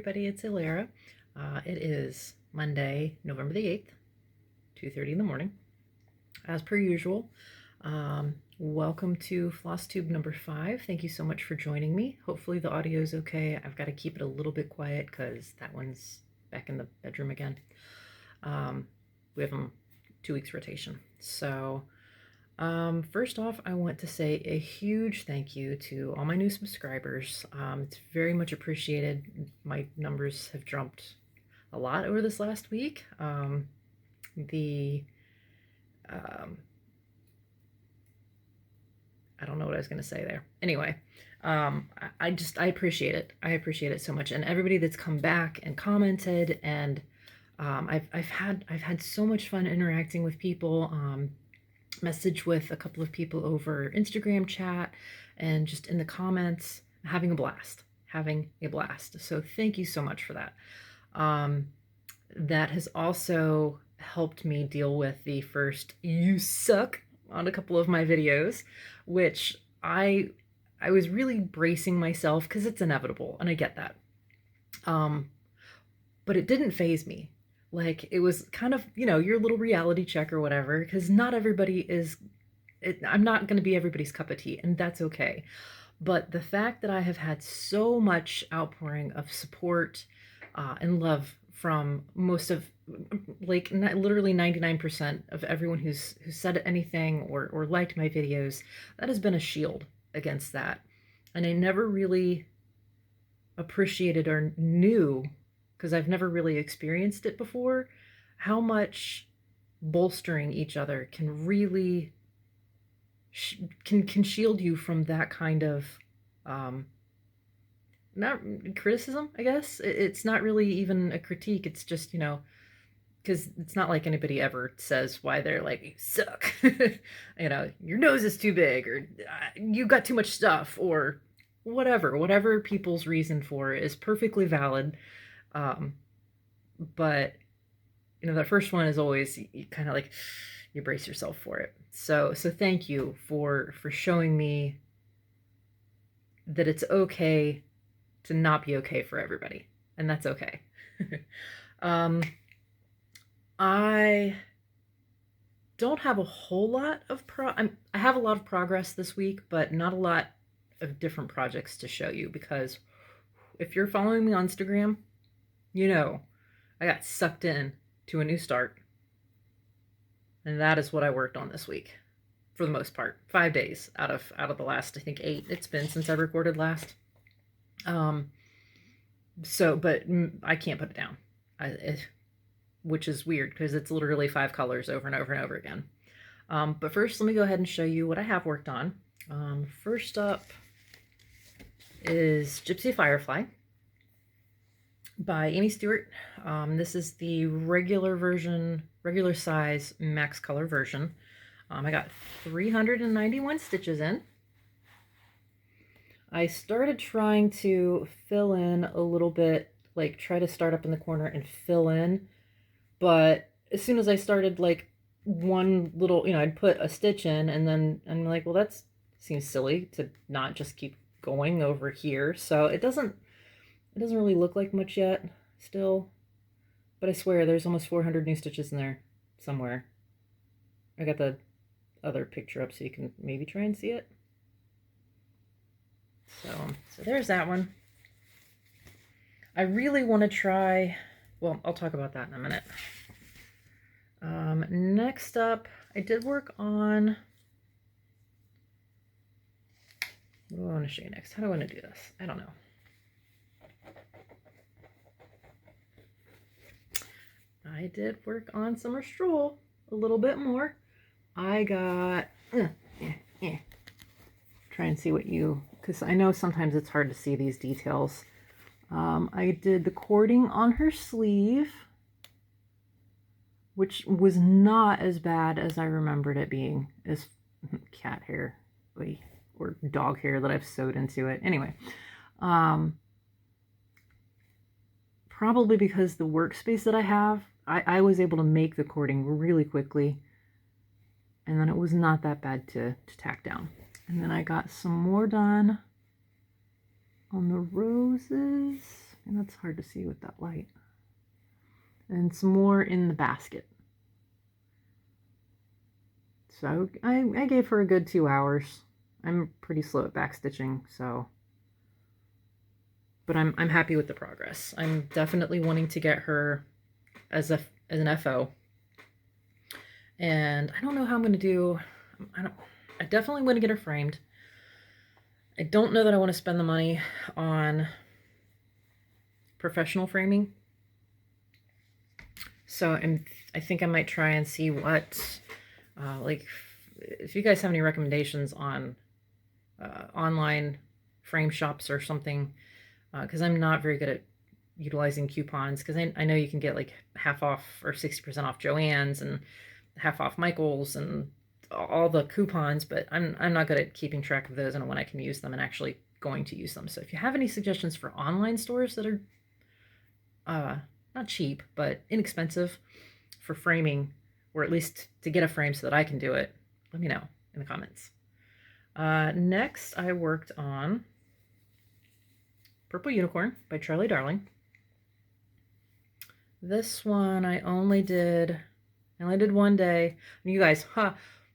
everybody, it's Ilera. It is Monday, November the 8th, 2:30 in the morning. As per usual, welcome to FlossTube number 5. Thank you so much for joining me. Hopefully the audio is okay. I've got to keep it a little bit quiet because that one's back in the bedroom again. We have them 2 weeks rotation. So first off, I want to say a huge thank you to all my new subscribers. It's very much appreciated. My numbers have jumped a lot over this last week. I don't know what I was going to say there. Anyway, I appreciate it. I appreciate it so much. And everybody that's come back and commented, and I've had so much fun interacting with people. Message with a couple of people over Instagram chat and just in the comments, having a blast. So thank you so much for that. That has also helped me deal with the first "you suck" on a couple of my videos, which I was really bracing myself because it's inevitable and I get that. But it didn't faze me. Like, it was kind of, you know, your little reality check or whatever, because not everybody is, I'm not going to be everybody's cup of tea, and that's okay. But the fact that I have had so much outpouring of support and love from most of, like, literally 99% of everyone who's said anything or liked my videos, that has been a shield against that. And I never really appreciated or knew, because I've never really experienced it before, how much bolstering each other can really can shield you from that kind of not criticism, I guess. It's not really even a critique. It's just, you know, because it's not like anybody ever says why they're like, "You suck," you know, "your nose is too big," or "you got too much stuff," or whatever people's reason for is perfectly valid. But you know, that first one is always, you kind of like, you brace yourself for it. So thank you for showing me that it's okay to not be okay for everybody, and that's okay. I don't have a whole lot of I have a lot of progress this week, but not a lot of different projects to show you, because if you're following me on Instagram, you know, I got sucked in to a new start. And that is what I worked on this week, for the most part. 5 days out of the last, I think, 8 it's been since I recorded last. But I can't put it down, which is weird because it's literally 5 colors over and over and over again. But first, let me go ahead and show you what I have worked on. First up is Gypsy Firefly by Amy Stewart. This is the regular size max color version. I got 391 stitches in. I started trying to fill in a little bit, like try to start up in the corner and fill in, but as soon as I started, like, one little, you know, I'd put a stitch in and then I'm like, well, that seems silly to not just keep going over here. So it doesn't really look like much yet still, but I swear there's almost 400 new stitches in there somewhere. I got the other picture up so you can maybe try and see it. So there's that one. I really want to try, well, I'll talk about that in a minute. Next up, I did work on, what do I want to show you next? How do I want to do this? I don't know. I did work on Summer Stroll a little bit more. I got, try and see what you, because I know sometimes it's hard to see these details. I did the cording on her sleeve, which was not as bad as I remembered it being, as cat hair or dog hair that I've sewed into it. Anyway, probably because the workspace that I have, I was able to make the cording really quickly, and then it was not that bad to tack down. And then I got some more done on the roses. And that's hard to see with that light. And some more in the basket. So I gave her a good 2 hours. I'm pretty slow at backstitching, so. But I'm happy with the progress. I'm definitely wanting to get her as an FO. And I don't know how I'm going to do. I definitely want to get her framed. I don't know that I want to spend the money on professional framing. So I think I might try and see what, like, if you guys have any recommendations on online frame shops or something, because I'm not very good at utilizing coupons, because I know you can get like half off or 60% off Joann's and half off Michael's and all the coupons, but I'm not good at keeping track of those and when I can use them and actually going to use them. So if you have any suggestions for online stores that are not cheap, but inexpensive for framing, or at least to get a frame so that I can do it, let me know in the comments. Next, I worked on Purple Unicorn by Charlie Darling. This one I only did 1 day. And you guys,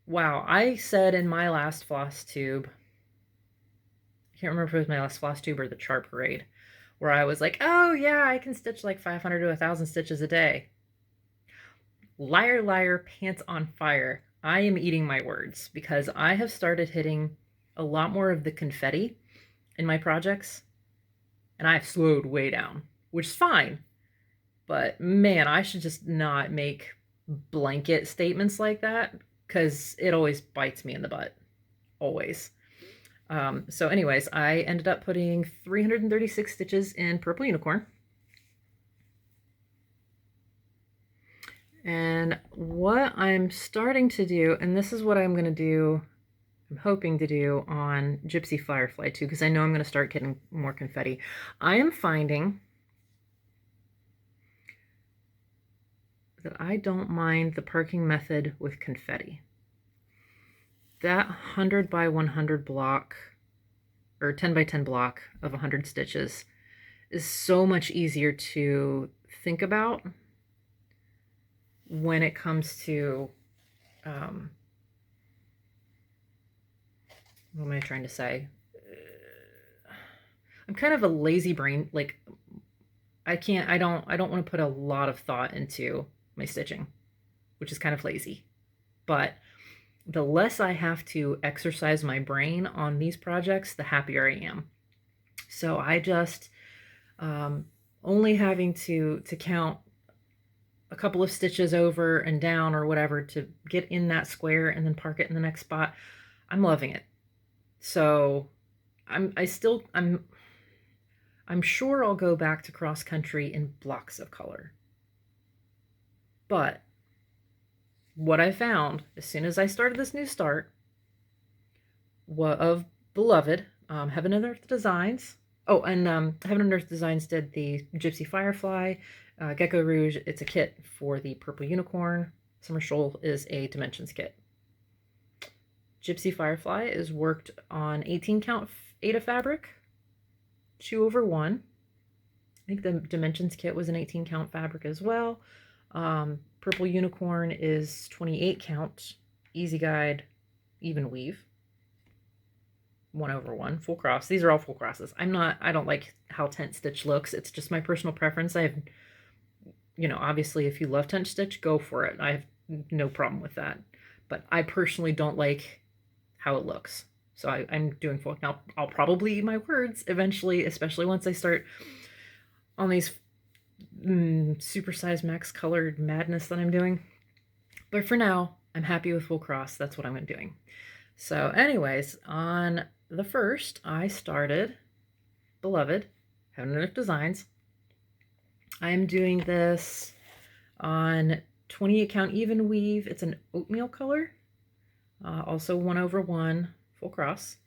wow, I said in my last FlossTube, I can't remember if it was my last FlossTube or the chart parade, where I was like, oh yeah, I can stitch like 500 to 1,000 stitches a day. Liar, liar, pants on fire. I am eating my words, because I have started hitting a lot more of the confetti in my projects, and I've slowed way down, which is fine. But man, I should just not make blanket statements like that, because it always bites me in the butt. Always. So anyways, I ended up putting 336 stitches in Purple Unicorn. And what I'm starting to do, and this is what I'm going to do, I'm hoping to do on Gypsy Firefly too, because I know I'm going to start getting more confetti. I am finding that I don't mind the parking method with confetti. That 100 by 100 block, or 10 by 10 block of 100 stitches is so much easier to think about when it comes to, what am I trying to say? I'm kind of a lazy brain, like I don't want to put a lot of thought into my stitching, which is kind of lazy. But the less I have to exercise my brain on these projects, the happier I am. So I just only having to count a couple of stitches over and down or whatever to get in that square and then park it in the next spot. I'm loving it. So I'm sure I'll go back to cross country in blocks of color. But what I found as soon as I started this new start of Beloved, Heaven and Earth Designs. Oh, and Heaven and Earth Designs did the Gypsy Firefly, Gecko Rouge. It's a kit for the Purple Unicorn. Summer Shoal is a Dimensions kit. Gypsy Firefly is worked on 18 count Aida fabric, 2/1. I think the Dimensions kit was an 18 count fabric as well. Purple Unicorn is 28 count, Easy Guide, Even Weave, 1/1, full cross. These are all full crosses. I don't like how tent stitch looks. It's just my personal preference. I have, obviously if you love tent stitch, go for it. I have no problem with that. But I personally don't like how it looks. So I'm doing full. Now, I'll probably eat my words eventually, especially once I start on these supersized max colored madness that I'm doing. But for now, I'm happy with full cross. That's what I'm doing. So anyways, on the first, I started Beloved, Heaven and Earth Designs. I'm doing this on 28 count even weave. It's an oatmeal color. Also 1/1 full cross.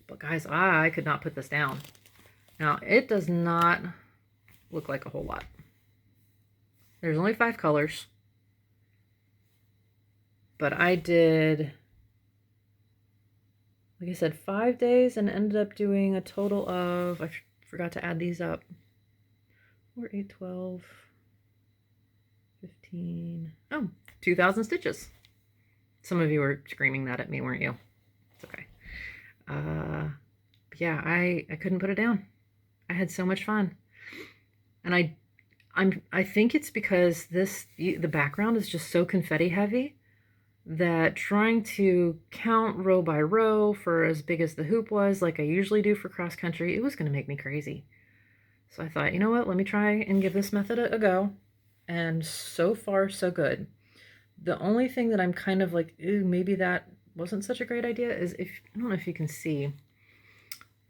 But guys, I could not put this down. Now, it does not look like a whole lot. There's only 5 colors. But I did, like I said, 5 days and ended up doing a total of, I forgot to add these up, 4, 8, 12, 15. Oh, 2,000 stitches. Some of you were screaming that at me, weren't you? It's okay. Yeah, I couldn't put it down. I had so much fun. And I think it's because the background is just so confetti heavy that trying to count row by row for as big as the hoop was, like I usually do for cross country, it was going to make me crazy. So I thought, you know what, let me try and give this method a go. And so far, so good. The only thing that I'm kind of like, ooh, maybe that wasn't such a great idea is I don't know if you can see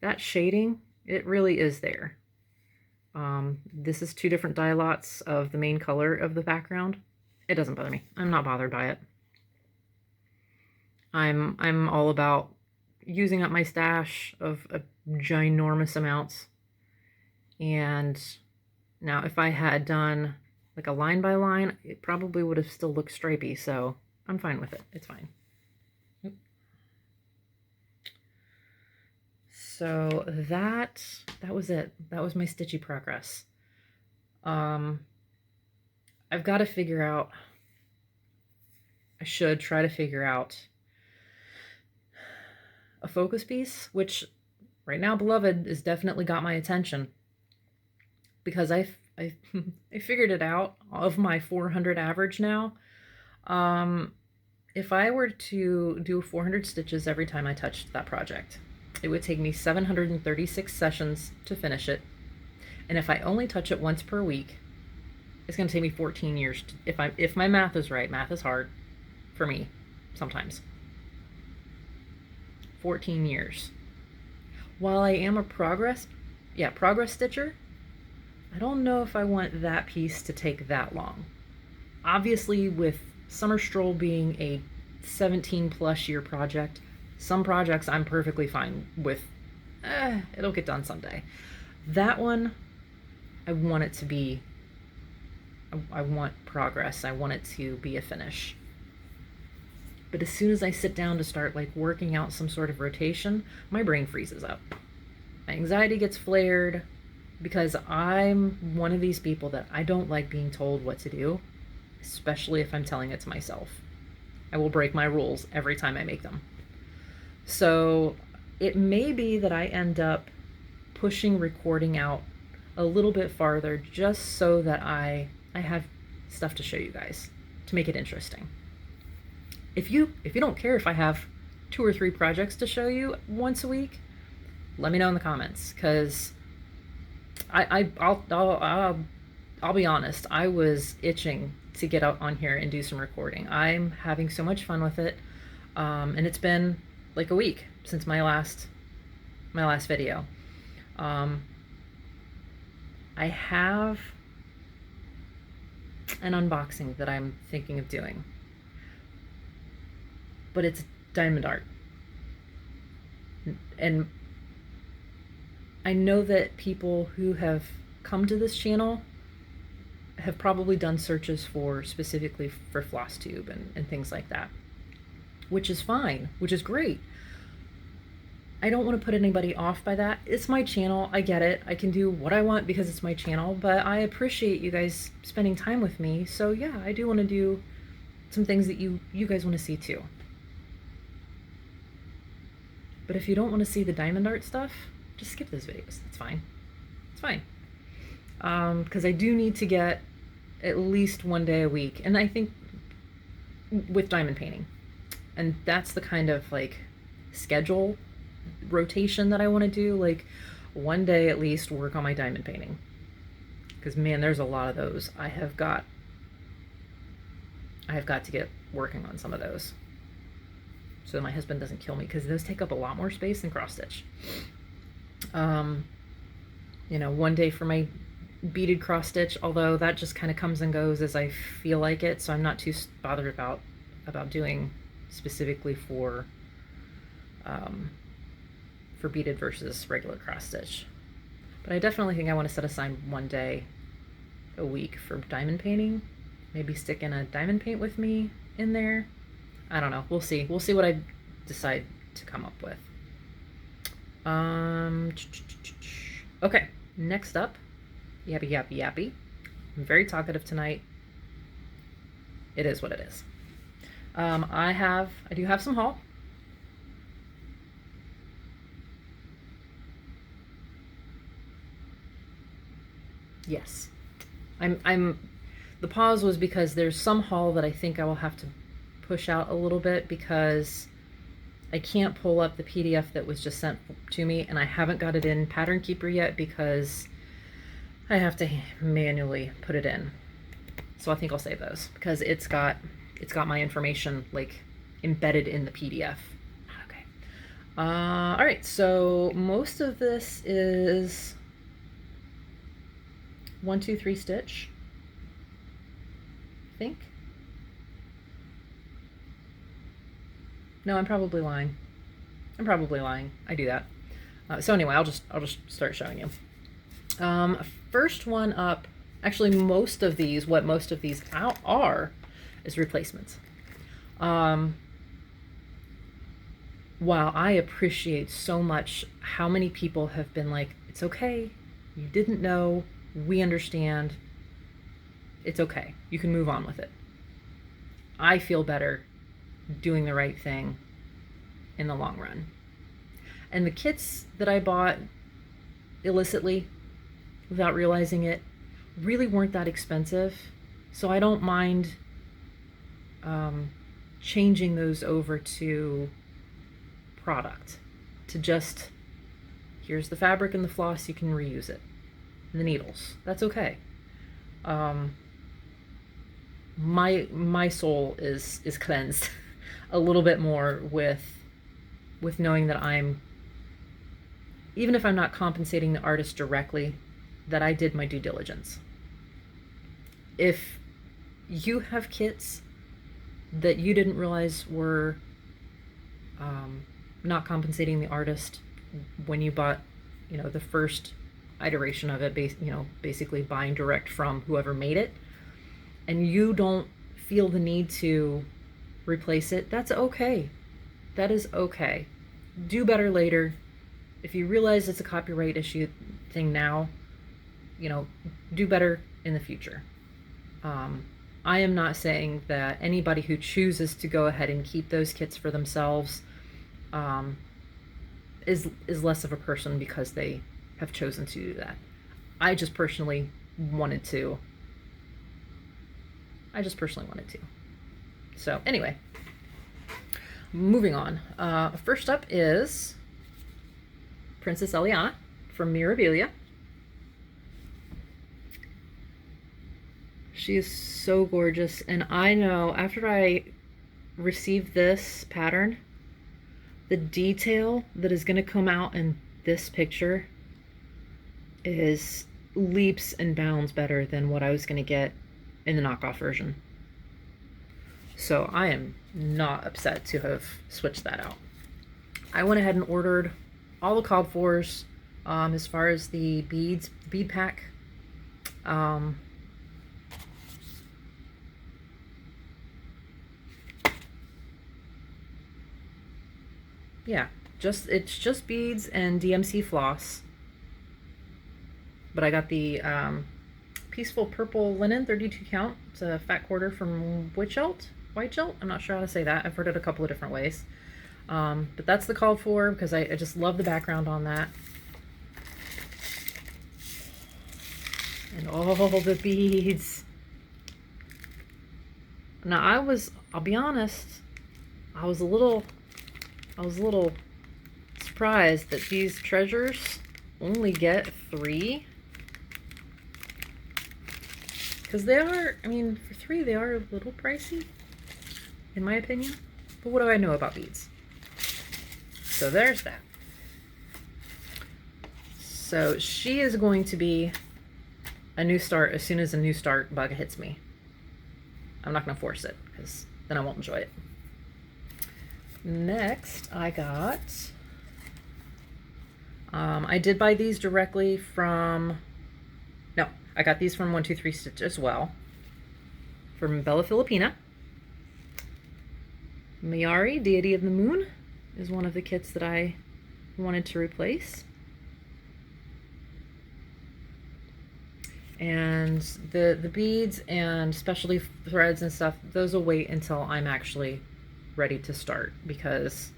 that shading, it really is there. This is 2 different dye lots of the main color of the background. It doesn't bother me. I'm not bothered by it. I'm all about using up my stash of ginormous amounts. And now if I had done like a line by line, it probably would have still looked stripy, so I'm fine with it. It's fine. So that was it. That was my Stitchy progress. I've got to figure out, I should try to figure out a focus piece, which right now Beloved has definitely got my attention because I figured it out of my 400 average now. If I were to do 400 stitches every time I touched that project, it would take me 736 sessions to finish it. And if I only touch it once per week, it's going to take me 14 years. If my math is right, math is hard for me sometimes. 14 years. While I am a progress stitcher, I don't know if I want that piece to take that long. Obviously, with Summer Stroll being a 17+ year project, some projects I'm perfectly fine with. It'll get done someday. That one, I want it to be, I want progress. I want it to be a finish. But as soon as I sit down to start like working out some sort of rotation, my brain freezes up. My anxiety gets flared because I'm one of these people that I don't like being told what to do, especially if I'm telling it to myself. I will break my rules every time I make them. So it may be that I end up pushing recording out a little bit farther just so that I have stuff to show you guys to make it interesting. If you don't care if I have 2 or 3 projects to show you once a week, let me know in the comments, because I'll be honest, I was itching to get out on here and do some recording. I'm having so much fun with it, and it's been like a week since my last video. I have an unboxing that I'm thinking of doing, but it's diamond art, and I know that people who have come to this channel have probably done searches specifically for FlossTube and things like that, which is fine, which is great. I don't want to put anybody off by that. It's my channel. I get it. I can do what I want because it's my channel, but I appreciate you guys spending time with me. So yeah, I do want to do some things that you guys want to see too. But if you don't want to see the diamond art stuff, just skip those videos. It's fine. It's fine. Because I do need to get at least 1 day a week, and I think with diamond painting, and that's the kind of like schedule rotation that I want to do, like 1 day at least work on my diamond painting, because man, there's a lot of those. I have got to get working on some of those so that my husband doesn't kill me, because those take up a lot more space than cross stitch. You know, 1 day for my beaded cross stitch, although that just kind of comes and goes as I feel like it, so I'm not too bothered about doing specifically for beaded versus regular cross stitch. But I definitely think I want to set aside 1 day a week for diamond painting. Maybe stick in a diamond paint with me in there. I don't know. We'll see. We'll see what I decide to come up with. Okay, next up Yappy, yappy, yappy. I'm very talkative tonight. It is what it is. I do have some haul. Yes. The pause was because there's some haul that I think I will have to push out a little bit because I can't pull up the PDF that was just sent to me, and I haven't got it in Pattern Keeper yet because I have to manually put it in. So I think I'll save those because it's got my information like embedded in the PDF. Okay. All right. So most of this is 1, 2, 3 stitch. I think. No, I'm probably lying. I do that. So anyway, I'll just start showing you. First one up. Actually, most of these are is replacements. While I appreciate so much how many people have been like, it's okay, you didn't know, we understand, it's okay, you can move on with it. I feel better doing the right thing in the long run. And the kits that I bought illicitly, without realizing it, really weren't that expensive, so I don't mind changing those over to product, to just, here's the fabric and the floss, you can reuse it, and the needles, that's okay. My soul is cleansed a little bit more with knowing that even if I'm not compensating the artist directly, that I did my due diligence. If you have kits that you didn't realize were not compensating the artist when you bought, the first iteration of it, basically buying direct from whoever made it, and you don't feel the need to replace it, that's okay. That is okay. Do better later. If you realize it's a copyright issue thing now, do better in the future. I am not saying that anybody who chooses to go ahead and keep those kits for themselves is less of a person because they have chosen to do that. I just personally wanted to. So anyway, moving on. First up is Princess Eliana from Mirabilia. She is so gorgeous, and I know after I received this pattern, the detail that is going to come out in this picture is leaps and bounds better than what I was going to get in the knockoff version. So I am not upset to have switched that out. I went ahead and ordered all the called fors as far as the beads, bead pack. Yeah, it's just beads and DMC floss. But I got the Peaceful Purple Linen 32 count. It's a fat quarter from White Gelt. I'm not sure how to say that. I've heard it a couple of different ways. But that's the called for because I just love the background on that. And all the beads. Now I'll be honest, I was a little surprised that these treasures only get 3. Because they are, for 3 they are a little pricey, in my opinion. But what do I know about beads? So there's that. So she is going to be a new start as soon as a new start bug hits me. I'm not going to force it because then I won't enjoy it. Next, I got, I did buy these directly from, no, I got these from 1, 2, 3 Stitch as well, from Bella Filipina. Mayari, Deity of the Moon, is one of the kits that I wanted to replace. And the beads and specialty threads and stuff, those will wait until I'm actually ready to start, because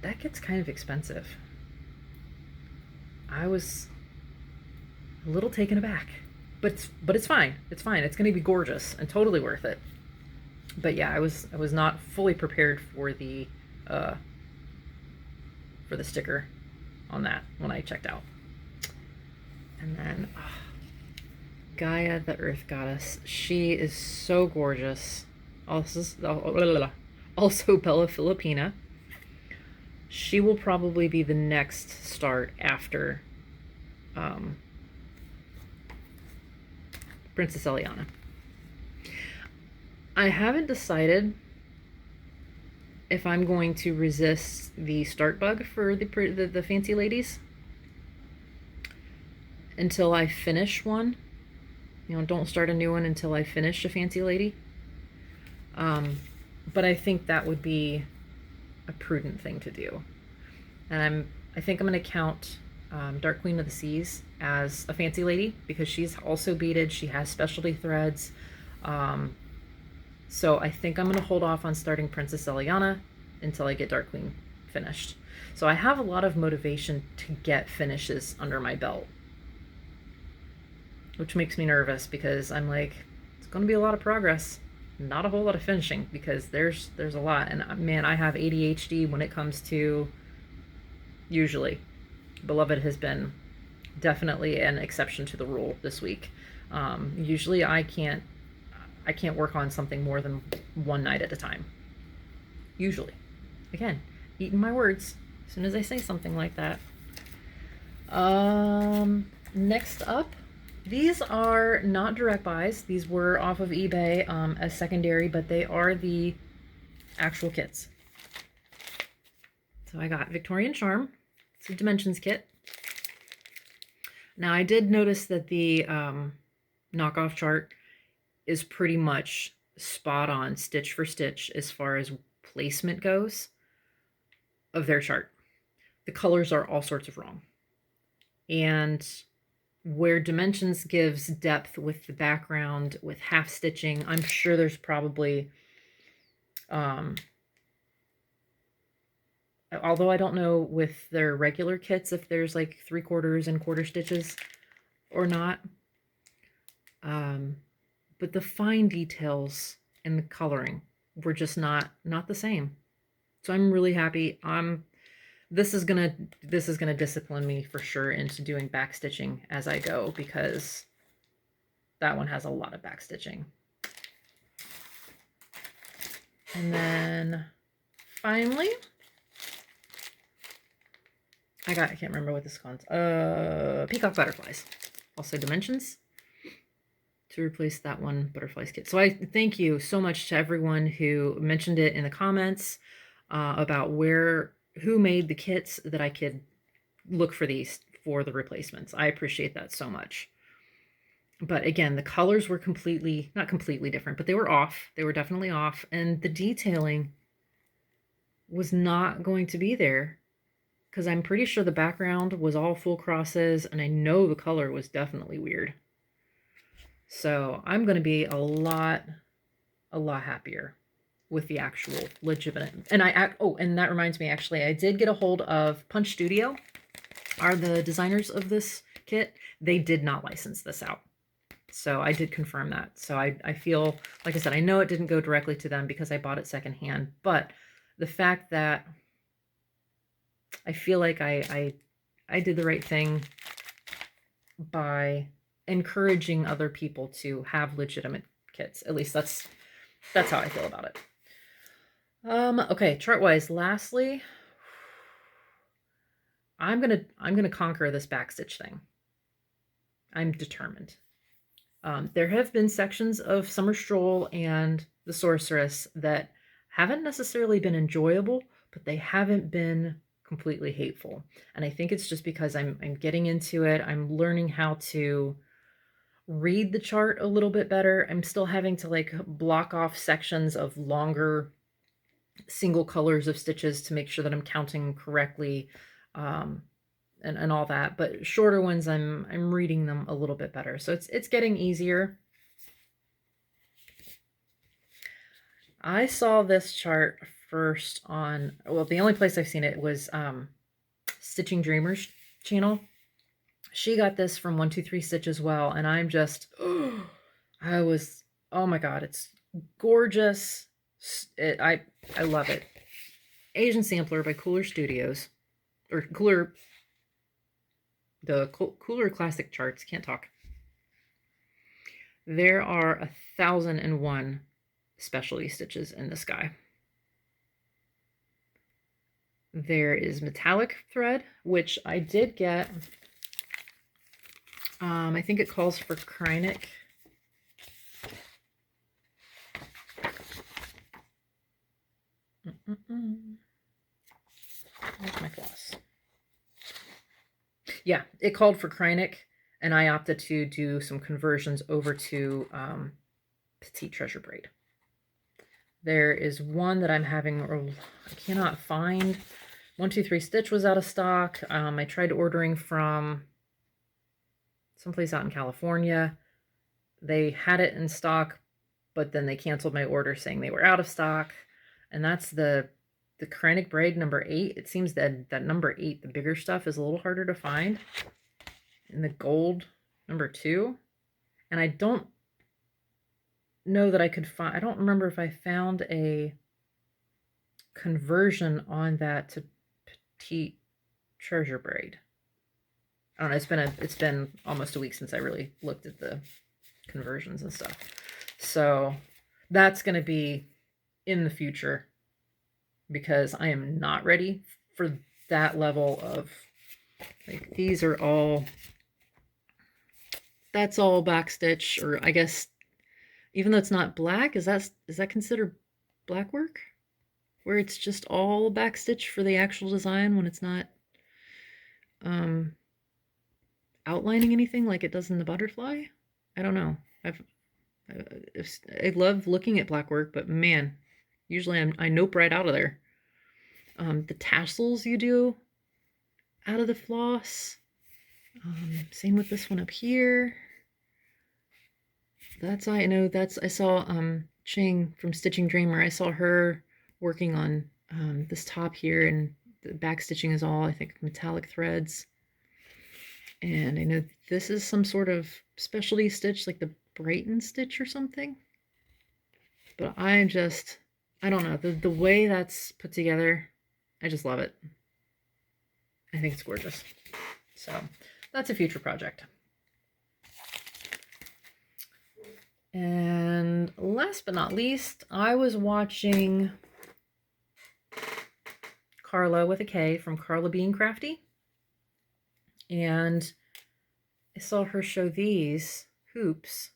that gets kind of expensive. I was a little taken aback, but it's fine. It's fine. It's going to be gorgeous and totally worth it. But yeah, I was not fully prepared for the sticker on that when I checked out. And then Gaia, the Earth Goddess, she is so gorgeous. Also Bella Filipina. She will probably be the next start after Princess Eliana. I haven't decided if I'm going to resist the start bug for the fancy ladies until I finish one. You know, don't start a new one until I finish a fancy lady. But I think that would be a prudent thing to do. And I think I'm going to count Dark Queen of the Seas as a fancy lady, because she's also beaded. She has specialty threads. So I think I'm going to hold off on starting Princess Eliana until I get Dark Queen finished. So I have a lot of motivation to get finishes under my belt, which makes me nervous, because I'm like, it's going to be a lot of progress, not a whole lot of finishing, because there's a lot. And man, I have ADHD when it comes to, usually. Beloved has been definitely an exception to the rule this week. Usually I can't work on something more than one night at a time. Usually. Again, eating my words as soon as I say something like that. Next up, these are not direct buys. These were off of eBay as secondary, but they are the actual kits. So I got Victorian Charm. It's a Dimensions kit. Now I did notice that the knockoff chart is pretty much spot on, stitch for stitch, as far as placement goes of their chart. The colors are all sorts of wrong. And where Dimensions gives depth with the background, with half stitching, I'm sure there's probably, although I don't know with their regular kits if there's like 3/4 and quarter stitches or not. But the fine details and the coloring were just not the same. So I'm really happy. This is gonna discipline me for sure into doing back stitching as I go, because that one has a lot of back stitching. And then finally, I can't remember what this is called. Peacock Butterflies. Also Dimensions, to replace that one Butterflies kit. So I thank you so much to everyone who mentioned it in the comments about who made the kits, that I could look for these for the replacements. I appreciate that so much. But again, the colors were not completely different, but they were off. They were definitely off. And the detailing was not going to be there, because I'm pretty sure the background was all full crosses, and I know the color was definitely weird. So I'm going to be a lot happier with the actual legitimate. And and that reminds me, actually, I did get a hold of Punch Studio, are the designers of this kit. They did not license this out. So I did confirm that. So I feel, like I said, I know it didn't go directly to them because I bought it secondhand, but the fact that I feel like I did the right thing by encouraging other people to have legitimate kits. At least that's how I feel about it. Okay, chart-wise, lastly, I'm gonna conquer this backstitch thing. I'm determined. There have been sections of Summer Stroll and the Sorceress that haven't necessarily been enjoyable, but they haven't been completely hateful. And I think it's just because I'm getting into it. I'm learning how to read the chart a little bit better. I'm still having to like block off sections of longer single colors of stitches to make sure that I'm counting correctly. and all that, but shorter ones I'm reading them a little bit better. So it's getting easier. I saw this chart first on, well, the only place I've seen it was Stitching Dreamer's channel. She got this from 123 Stitch as well, and I'm just, oh my god, it's gorgeous. I love it. Asian Sampler by Cooler Studios, or Cooler, the Cooler Classic Charts, can't talk. There are 1,001 specialty stitches in this guy. There is metallic thread, which I did get. I think it calls for Kreinik. Where's my floss? Yeah, it called for Kreinik, and I opted to do some conversions over to Petite Treasure Braid. There is one that I'm having, I cannot find. 123 Stitch was out of stock. I tried ordering from someplace out in California. They had it in stock, but then they canceled my order saying they were out of stock. And that's the Kreinik braid number 8. It seems that number 8, the bigger stuff, is a little harder to find. And the gold number 2. And I don't know that I could find, I don't remember if I found a conversion on that to Petite Treasure Braid. I don't know, it's been almost a week since I really looked at the conversions and stuff. So that's going to be in the future, because I am not ready for that level of, like, these are all, that's all backstitch, or I guess, even though it's not black, is that considered black work? Where it's just all backstitch for the actual design when it's not outlining anything like it does in the butterfly? I don't know. I love looking at black work, but man, usually I nope right out of there. The tassels you do out of the floss. Same with this one up here. I know I saw Ching from Stitching Dreamer. I saw her working on this top here, and the back stitching is all, I think, metallic threads. And I know this is some sort of specialty stitch, like the Brighton stitch or something. But I don't know, the way that's put together, I just love it. I think it's gorgeous. So that's a future project. And last but not least, I was watching Carla with a K from Carla Being Crafty. And I saw her show these hoops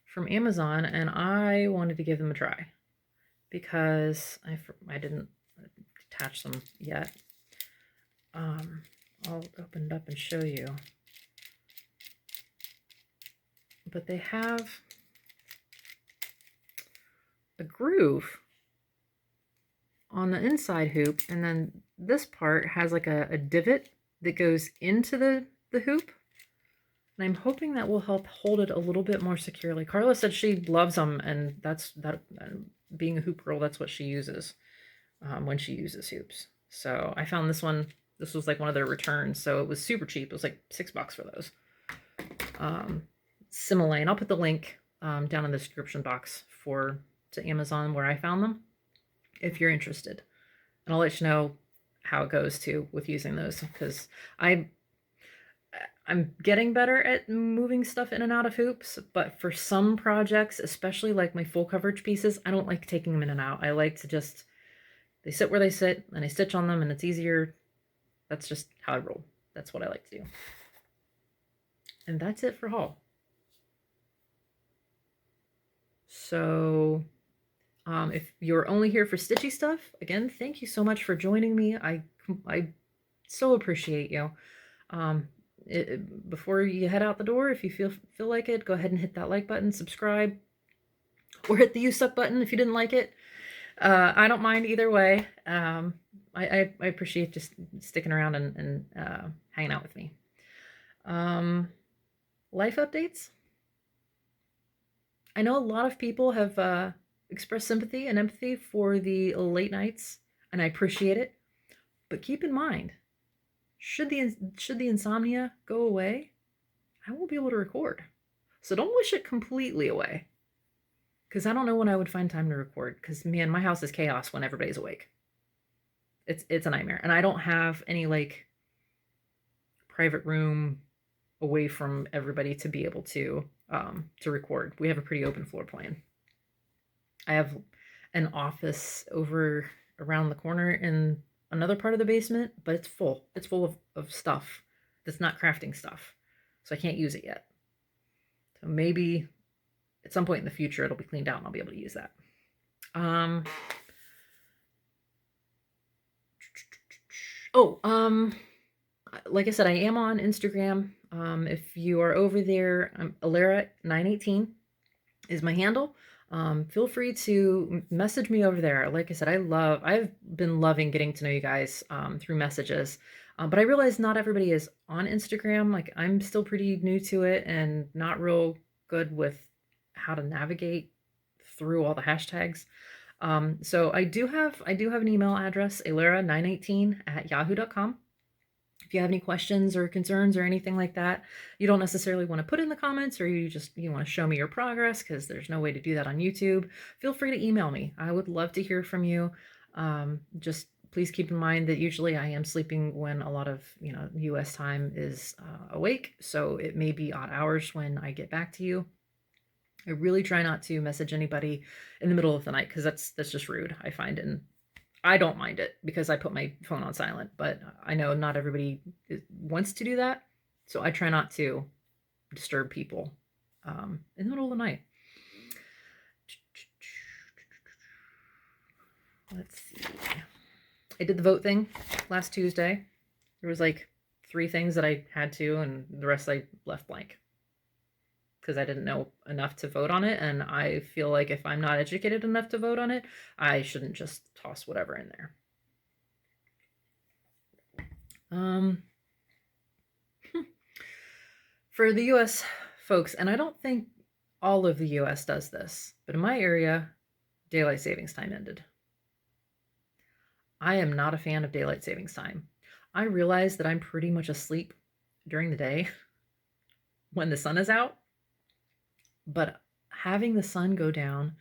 from Amazon, and I wanted to give them a try because I didn't attach them yet. I'll open it up and show you. But they have a groove on the inside hoop, and then this part has like a divot that goes into the hoop. And I'm hoping that will help hold it a little bit more securely. Carla said she loves them, and being a hoop girl, that's what she uses when she uses hoops. So I found this one. This was like one of their returns, so it was super cheap. It was like $6 for those. Similane. I'll put the link down in the description box to Amazon where I found them, if you're interested. And I'll let you know how it goes too with using those, because I'm getting better at moving stuff in and out of hoops, but for some projects, especially like my full coverage pieces, I don't like taking them in and out. I like to just, they sit where they sit and I stitch on them, and it's easier. That's just how I roll. That's what I like to do. And that's it for haul. So if you're only here for stitchy stuff, again, thank you so much for joining me. I so appreciate you. Before you head out the door, if you feel like it, go ahead and hit that like button, subscribe, or hit the you suck button if you didn't like it. I don't mind either way. I appreciate just sticking around and hanging out with me. Life updates. I know a lot of people have expressed sympathy and empathy for the late nights, and I appreciate it. But keep in mind, should the insomnia go away, I won't be able to record. So don't wish it completely away, because I don't know when I would find time to record. Because man, my house is chaos when everybody's awake. It's a nightmare, and I don't have any like private room away from everybody to be able to record. We have a pretty open floor plan. I have an office over around the corner in another part of the basement, but it's full. It's full of stuff that's not crafting stuff. So I can't use it yet. So maybe at some point in the future it'll be cleaned out and I'll be able to use that. Like I said, I am on Instagram. If you are over there, Alara918 is my handle. Feel free to message me over there. Like I said, I've been loving getting to know you guys through messages. But I realize not everybody is on Instagram. Like I'm still pretty new to it and not real good with how to navigate through all the hashtags. So I do have an email address, alara918@yahoo.com. If you have any questions or concerns or anything like that, you don't necessarily want to put in the comments, or you want to show me your progress, because there's no way to do that on YouTube, feel free to email me. I would love to hear from you. Just please keep in mind that usually I am sleeping when a lot of US time is awake, so it may be odd hours when I get back to you. I really try not to message anybody in the middle of the night, because that's just rude, I find. And I don't mind it because I put my phone on silent, but I know not everybody wants to do that. So I try not to disturb people in the middle of the night. Let's see. I did the vote thing last Tuesday. There was like 3 things that I had to, and the rest I left blank, because I didn't know enough to vote on it, and I feel like if I'm not educated enough to vote on it, I shouldn't just toss whatever in there. For the US folks, and I don't think all of the US does this, but in my area, daylight savings time ended. I am not a fan of daylight savings time. I realize that I'm pretty much asleep during the day when the sun is out. But having the sun go down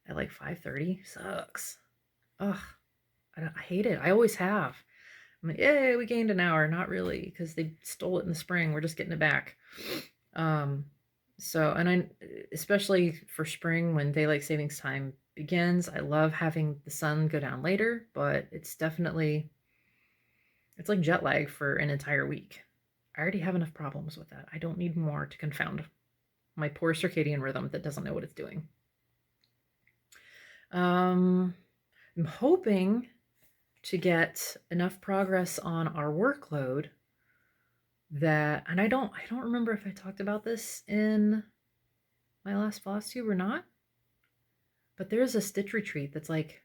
at like 5:30 sucks. Ugh, I hate it. I always have. I'm like, yay, we gained an hour. Not really, because they stole it in the spring. We're just getting it back. Especially for spring when daylight savings time begins, I love having the sun go down later, but it's like jet lag for an entire week. I already have enough problems with that. I don't need more to confound my poor circadian rhythm that doesn't know what it's doing. I'm hoping to get enough progress on our workload that, and I don't remember if I talked about this in my last FlossTube or not, but there's a Stitch retreat that's like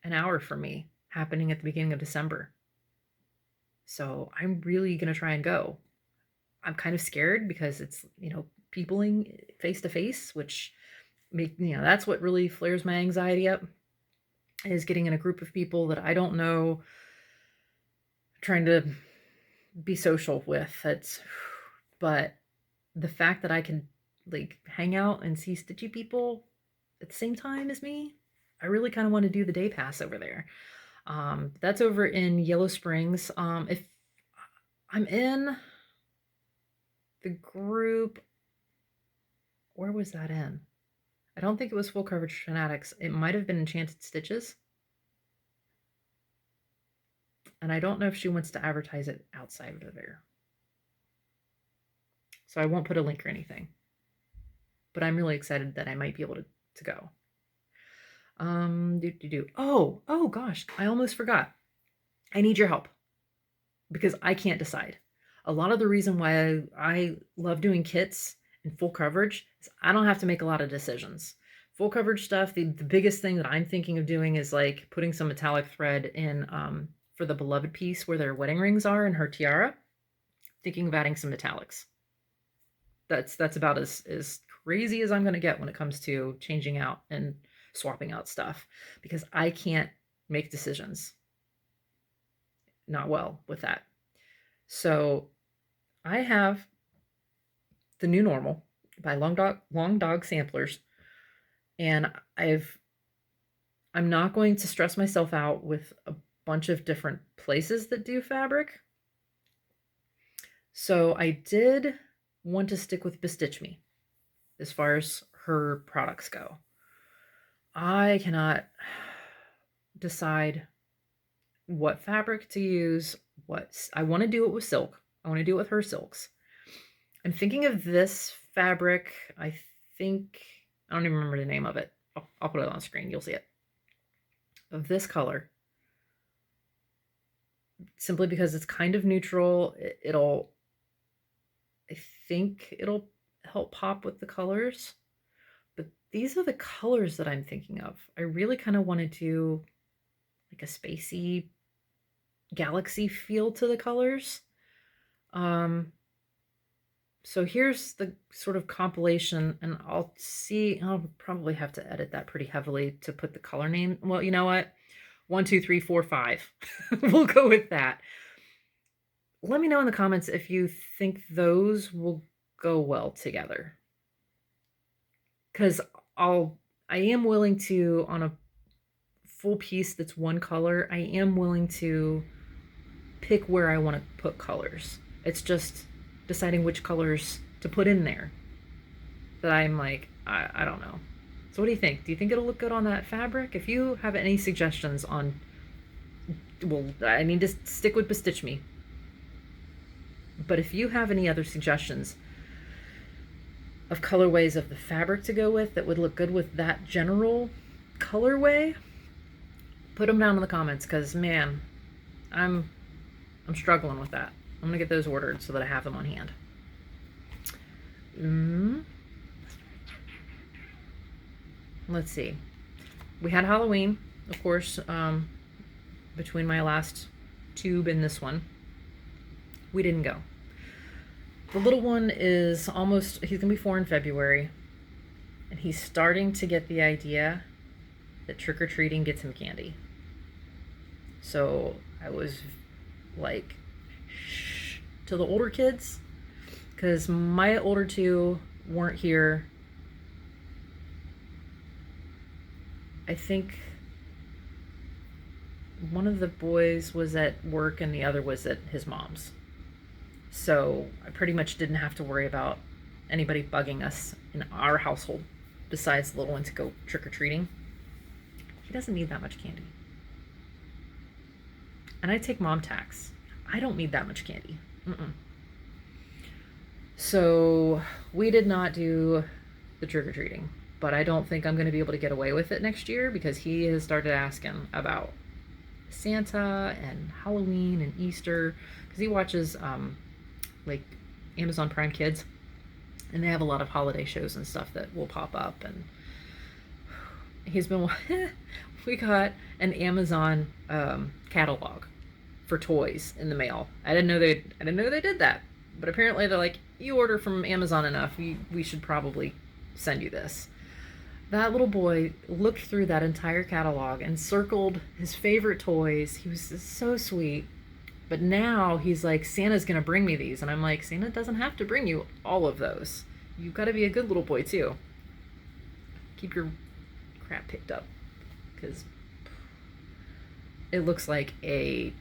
an hour from me happening at the beginning of December. So I'm really going to try and go. I'm kind of scared because it's, peopling face to face, which that's what really flares my anxiety up, is getting in a group of people that I don't know, trying to be social with. But the fact that I can like hang out and see Stitchy people at the same time as me, I really kind of want to do the day pass over there. That's over in Yellow Springs. If I'm in the group, where was that in? I don't think it was Full Coverage Fanatics. It might have been Enchanted Stitches. And I don't know if she wants to advertise it outside of there. So I won't put a link or anything. But I'm really excited that I might be able to go. Oh gosh, I almost forgot. I need your help, because I can't decide. A lot of the reason why I love doing kits in full coverage is I don't have to make a lot of decisions. Full coverage stuff, the biggest thing that I'm thinking of doing is like putting some metallic thread in for the beloved piece where their wedding rings are in her tiara. Thinking of adding some metallics. That's about as crazy as I'm going to get when it comes to changing out and swapping out stuff, because I can't make decisions. Not well with that. So I have the New Normal by Long Dog Samplers, and I'm not going to stress myself out with a bunch of different places that do fabric. So I did want to stick with Bestitch Me as far as her products go. I cannot decide what fabric to use. I want to do it with silk. I want to do it with her silks. I'm thinking of this fabric. I don't even remember the name of it. I'll put it on the screen. You'll see it. Of this color. Simply because it's kind of neutral. I think it'll help pop with the colors. But these are the colors that I'm thinking of. I really kind of want to do like a spacey galaxy feel to the colors. So here's the sort of compilation, and I'll probably have to edit that pretty heavily to put the color name. Well, you know what? 1, 2, 3, 4, 5. We'll go with that. Let me know in the comments if you think those will go well together. Because I am willing to, on a full piece that's one color, I am willing to pick where I want to put colors. It's just deciding which colors to put in there that I'm like, I don't know. So what do you think? Do you think it'll look good on that fabric? If you have any suggestions on, well, I need to stick with Bestitch Me. But if you have any other suggestions of colorways of the fabric to go with that would look good with that general colorway, put them down in the comments, because man, I'm struggling with that. I'm gonna get those ordered so that I have them on hand. Let's see. We had Halloween, of course, between my last tube and this one. We didn't go. The little one is he's gonna be 4 in February, and he's starting to get the idea that trick-or-treating gets him candy. So I was like, shh, to the older kids, because my older two weren't here. I think one of the boys was at work and the other was at his mom's. So I pretty much didn't have to worry about anybody bugging us in our household besides the little one to go trick-or-treating. He doesn't need that much candy. And I take mom tax. I don't need that much candy. So we did not do the trick-or-treating, but I don't think I'm going to be able to get away with it next year, because he has started asking about Santa and Halloween and Easter, because he watches like Amazon Prime Kids, and they have a lot of holiday shows and stuff that will pop up, and he's been we got an Amazon catalog for toys in the mail. I didn't know they did that, but apparently they're like, you order from Amazon enough, we should probably send you this. That little boy looked through that entire catalog and circled his favorite toys. He was so sweet. But now he's like, Santa's gonna bring me these. And I'm like, Santa doesn't have to bring you all of those. You've got to be a good little boy too. Keep your crap picked up, because it looks like a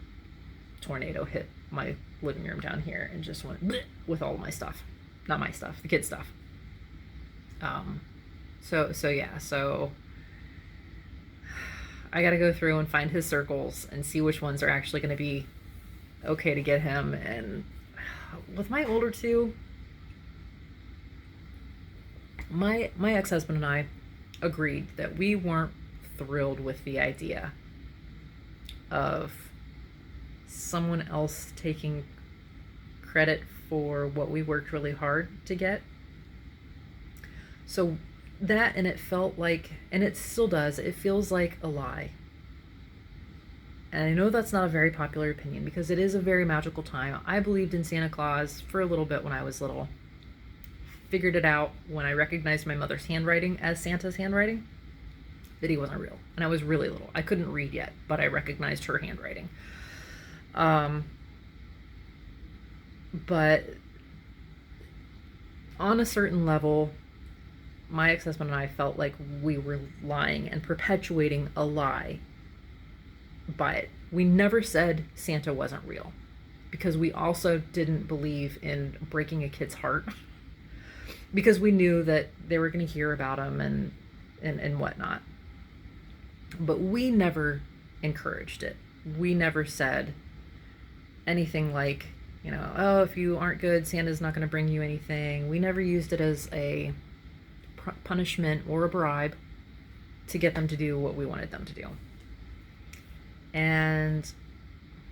tornado hit my living room down here and just went bleh with all of my stuff. Not my stuff, the kids' stuff. So I gotta go through and find his circles and see which ones are actually gonna be okay to get him. And with my older two, my ex-husband and I agreed that we weren't thrilled with the idea of someone else taking credit for what we worked really hard to get. So that, and it felt like, and it still does, it feels like a lie. And I know that's not a very popular opinion because it is a very magical time. I believed in Santa Claus for a little bit when I was little. Figured it out when I recognized my mother's handwriting as Santa's handwriting, that he wasn't real. And I was really little. I couldn't read yet, but I recognized her handwriting. But on a certain level, my ex-husband and I felt like we were lying and perpetuating a lie. But we never said Santa wasn't real, because we also didn't believe in breaking a kid's heart, because we knew that they were going to hear about him and whatnot. But we never encouraged it. We never said anything like, you know, oh, if you aren't good, Santa's not going to bring you anything. We never used it as a punishment or a bribe to get them to do what we wanted them to do. And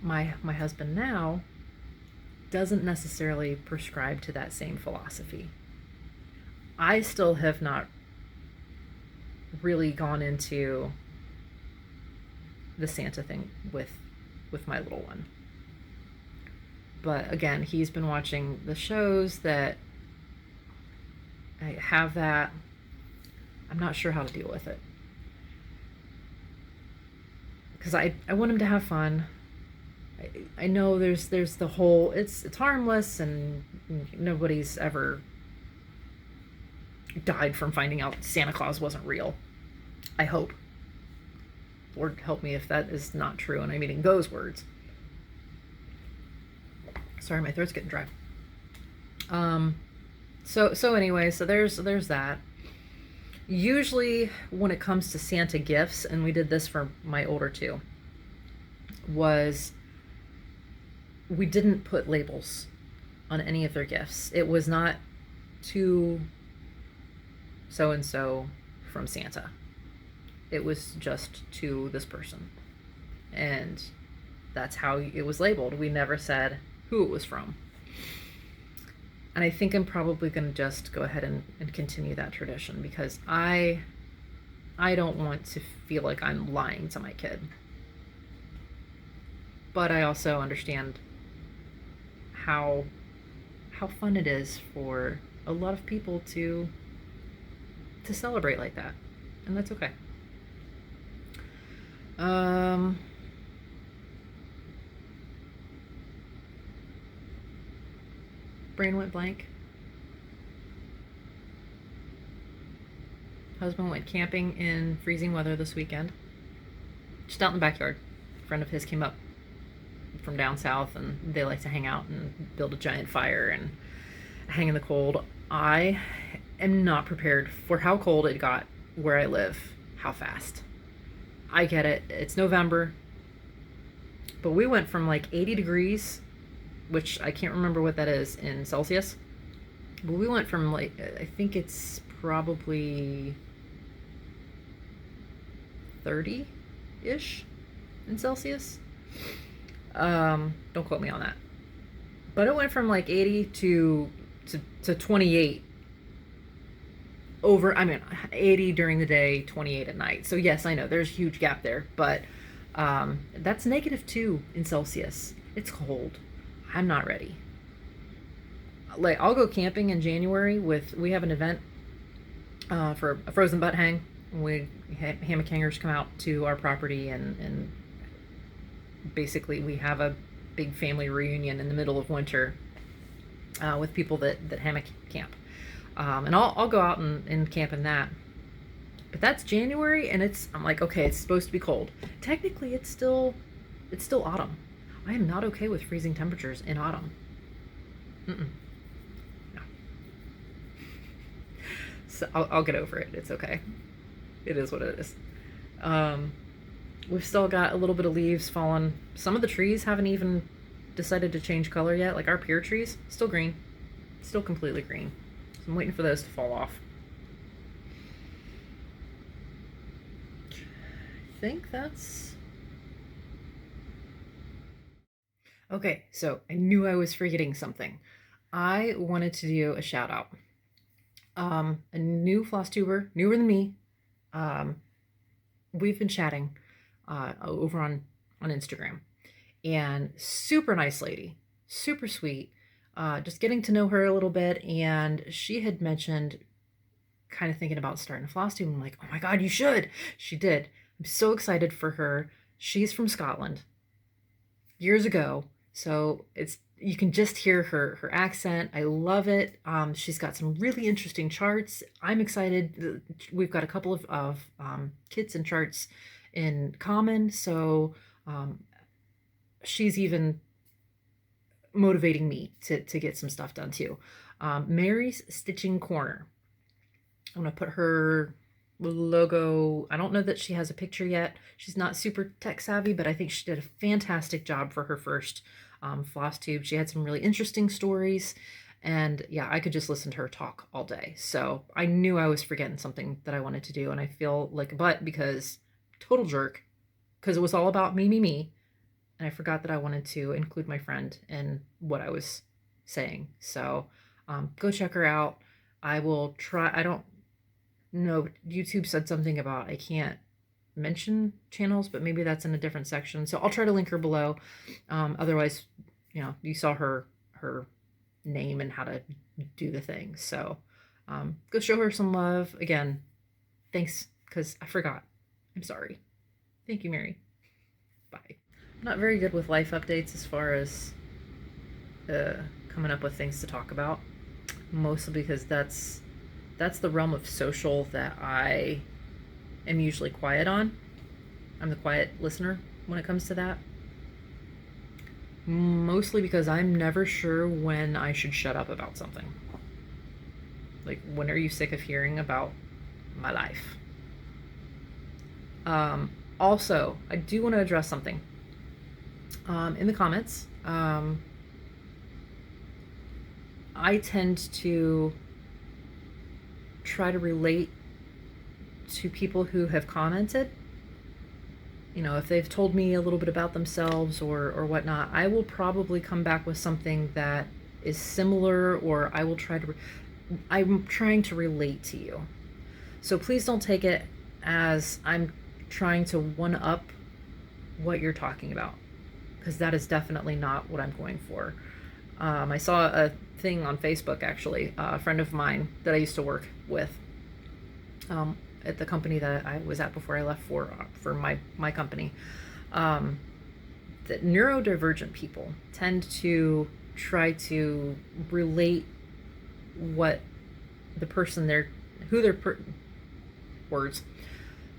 my husband now doesn't necessarily prescribe to that same philosophy. I still have not really gone into the Santa thing with my little one. But again, he's been watching the shows that I have that. I'm not sure how to deal with it, because I want him to have fun. I know there's the whole, it's harmless and nobody's ever died from finding out Santa Claus wasn't real. I hope. Lord help me if that is not true, and I'm eating those words. Sorry, my throat's getting dry. So anyway, so there's that. Usually when it comes to Santa gifts, and we did this for my older two, was we didn't put labels on any of their gifts. It was not to so-and-so from Santa. It was just to this person. And that's how it was labeled. We never said who it was from. And I think I'm probably going to just go ahead and continue that tradition, because I don't want to feel like I'm lying to my kid. But I also understand how fun it is for a lot of people to celebrate like that. And that's okay. Brain went blank. Husband went camping in freezing weather this weekend. Just out in the backyard. A friend of his came up from down south, and they like to hang out and build a giant fire and hang in the cold. I am not prepared for how cold it got where I live, how fast. I get it. It's November. But we went from like 80 degrees, which I can't remember what that is in Celsius. But we went from like, I think it's probably 30-ish in Celsius. Don't quote me on that. But it went from like 80 to 28 over, I mean, 80 during the day, 28 at night. So yes, I know there's a huge gap there, but that's -2 in Celsius. It's cold. I'm not ready. Like, I'll go camping in January we have an event for a frozen butt hang. Hammock hangers come out to our property, and basically we have a big family reunion in the middle of winter with people that hammock camp. And I'll go out and camp in that. But that's January, and I'm like, okay, it's supposed to be cold. Technically, it's still autumn. I am not okay with freezing temperatures in autumn. No. So I'll get over it. It's okay. It is what it is. We've still got a little bit of leaves falling. Some of the trees haven't even decided to change color yet. Like our pear trees, still green. Still completely green. So I'm waiting for those to fall off. I think that's... Okay, so I knew I was forgetting something. I wanted to do a shout out. A new FlossTuber, newer than me. Um, we've been chatting over on Instagram, and super nice lady, super sweet. Just getting to know her a little bit, and she had mentioned kind of thinking about starting a FlossTube. I'm like, oh my god, you should. She did. I'm so excited for her. She's from Scotland, years ago, so it's you can just hear her accent. I love it. She's got some really interesting charts. I'm excited. We've got a couple of kits and charts in common, so she's even motivating me to get some stuff done too. Mary's Stitching Corner. I'm gonna put her logo. I don't know that she has a picture yet. She's not super tech savvy, but I think she did a fantastic job for her first FlossTube. She had some really interesting stories, and yeah, I could just listen to her talk all day. So I knew I was forgetting something that I wanted to do, and I feel like a butt because total jerk, because it was all about me, and I forgot that I wanted to include my friend in what I was saying. So go check her out. I will try. I don't know. YouTube said something about I can't mention channels, but maybe that's in a different section. So I'll try to link her below. Otherwise, you saw her name and how to do the thing. So go show her some love. Again, thanks, because I forgot. I'm sorry. Thank you, Mary. Bye. I'm not very good with life updates as far as coming up with things to talk about, mostly because that's the realm of social that I am usually quiet on. I'm the quiet listener when it comes to that. Mostly because I'm never sure when I should shut up about something. Like, when are you sick of hearing about my life? Also, I do want to address something. In the comments, I tend to try to relate to people who have commented. If they've told me a little bit about themselves or whatnot, I will probably come back with something that is similar, or I'm trying to relate to you. So please don't take it as I'm trying to one-up what you're talking about, because that is definitely not what I'm going for. I saw a thing on Facebook, actually, a friend of mine that I used to work with at the company that I was at before I left for my company, that neurodivergent people tend to try to relate what the person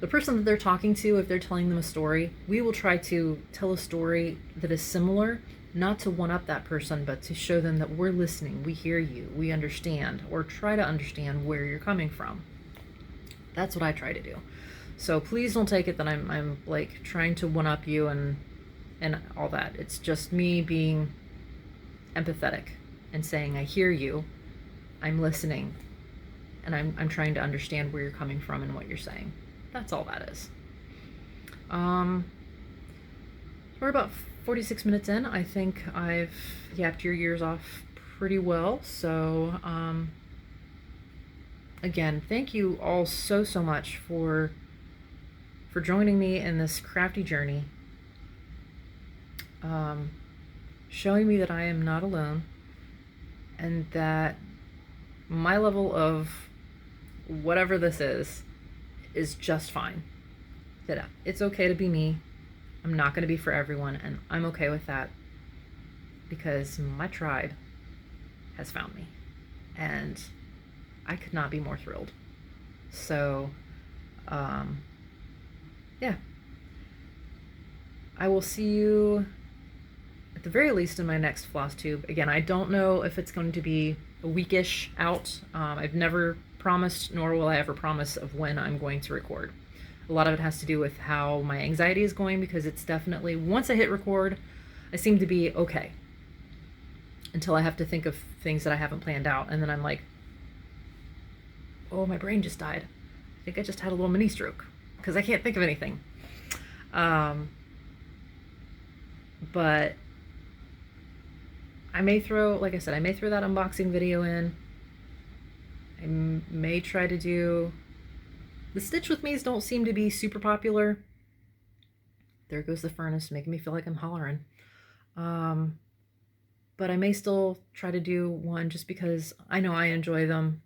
the person that they're talking to, if they're telling them a story, we will try to tell a story that is similar, not to one up that person, but to show them that we're listening, we hear you, we understand, or try to understand where you're coming from. That's what I try to do. So please don't take it that I'm like trying to one up you and all that. It's just me being empathetic and saying, I hear you, I'm listening, and I'm trying to understand where you're coming from and what you're saying. That's all that is. We're about 46 minutes in. I think I've yapped your ears off pretty well. So, again, thank you all so much for joining me in this crafty journey. Showing me that I am not alone, and that my level of whatever this is just fine. That it's okay to be me. I'm not going to be for everyone, and I'm okay with that, because my tribe has found me, and I could not be more thrilled. So, yeah. I will see you at the very least in my next FlossTube. Again, I don't know if it's going to be a weekish out. I've never promised, nor will I ever promise, of when I'm going to record. A lot of it has to do with how my anxiety is going, because it's definitely, once I hit record, I seem to be okay. Until I have to think of things that I haven't planned out, and then I'm like, oh, my brain just died. I think I just had a little mini stroke, because I can't think of anything. But I may throw, like I said, I may throw that unboxing video in, I may try to do... The Stitch with Me's don't seem to be super popular. There goes the furnace, making me feel like I'm hollering. But I may still try to do one just because I know I enjoy them.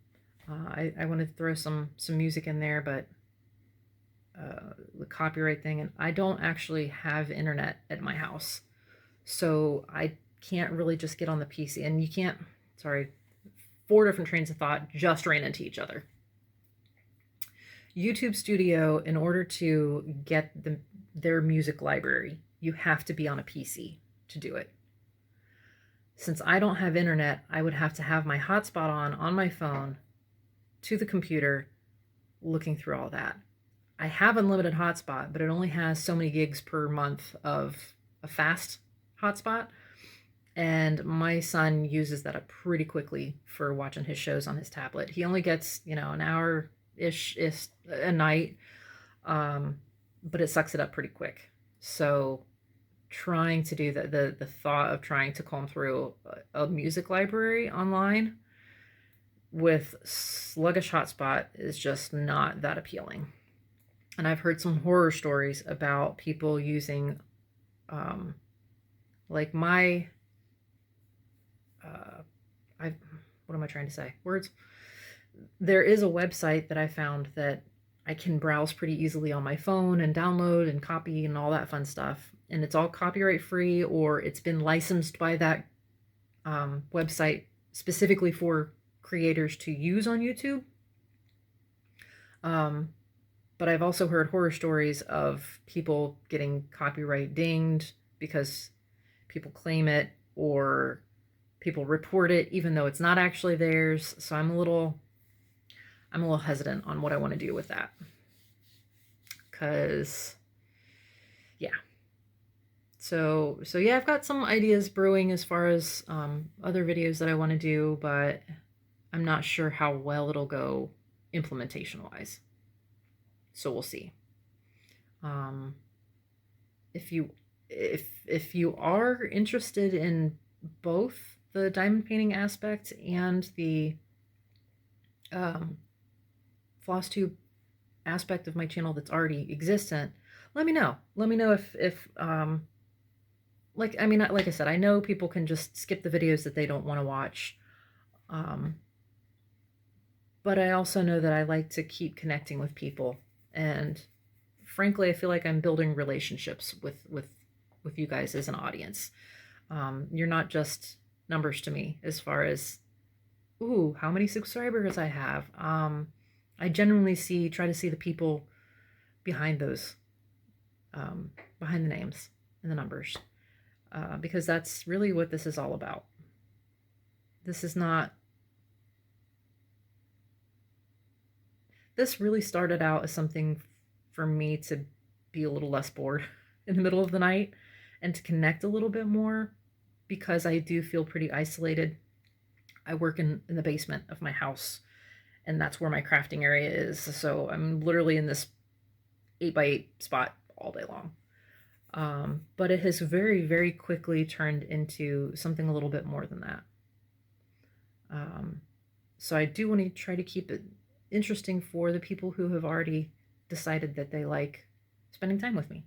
I want to throw some music in there, but the copyright thing, and I don't actually have internet at my house, so I can't really just get on the PC. And you can't, sorry, 4 different trains of thought just ran into each other. YouTube Studio, in order to get their music library, you have to be on a PC to do it. Since I don't have internet, I would have to have my hotspot on my phone to the computer, looking through all that. I have unlimited hotspot, but it only has so many gigs per month of a fast hotspot. And my son uses that up pretty quickly for watching his shows on his tablet. He only gets, an hour-ish a night, but it sucks it up pretty quick. So trying to do the thought of trying to comb through a music library online with sluggish hotspot is just not that appealing. And I've heard some horror stories about people using, like my, what am I trying to say? Words. There is a website that I found that I can browse pretty easily on my phone and download and copy and all that fun stuff. And it's all copyright free, or it's been licensed by that website specifically for creators to use on YouTube. But I've also heard horror stories of people getting copyright dinged because people claim it or people report it even though it's not actually theirs. So I'm a little hesitant on what I want to do with that. 'Cause yeah. So yeah, I've got some ideas brewing as far as other videos that I want to do, but I'm not sure how well it'll go implementation wise. So we'll see. If you are interested in both the diamond painting aspect and the FlossTube aspect of my channel that's already existent, let me know. Let me know if like I said, I know people can just skip the videos that they don't want to watch. But I also know that I like to keep connecting with people. And frankly, I feel like I'm building relationships with you guys as an audience. You're not just numbers to me as far as, ooh, how many subscribers I have. I genuinely try to see the people behind those, behind the names and the numbers, because that's really what this is all about. This really started out as something for me to be a little less bored in the middle of the night and to connect a little bit more, because I do feel pretty isolated. I work in the basement of my house, and that's where my crafting area is. So I'm literally in this 8x8 spot all day long. But it has very, very quickly turned into something a little bit more than that. So I do want to try to keep it interesting for the people who have already decided that they like spending time with me.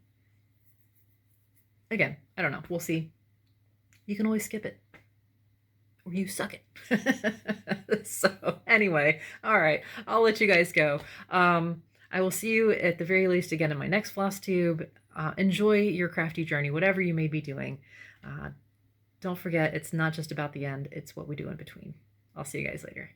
Again, I don't know. We'll see. You can always skip it. Or you suck it. So anyway, all right. I'll let you guys go. I will see you at the very least again in my next FlossTube. Enjoy your crafty journey, whatever you may be doing. Don't forget, it's not just about the end. It's what we do in between. I'll see you guys later.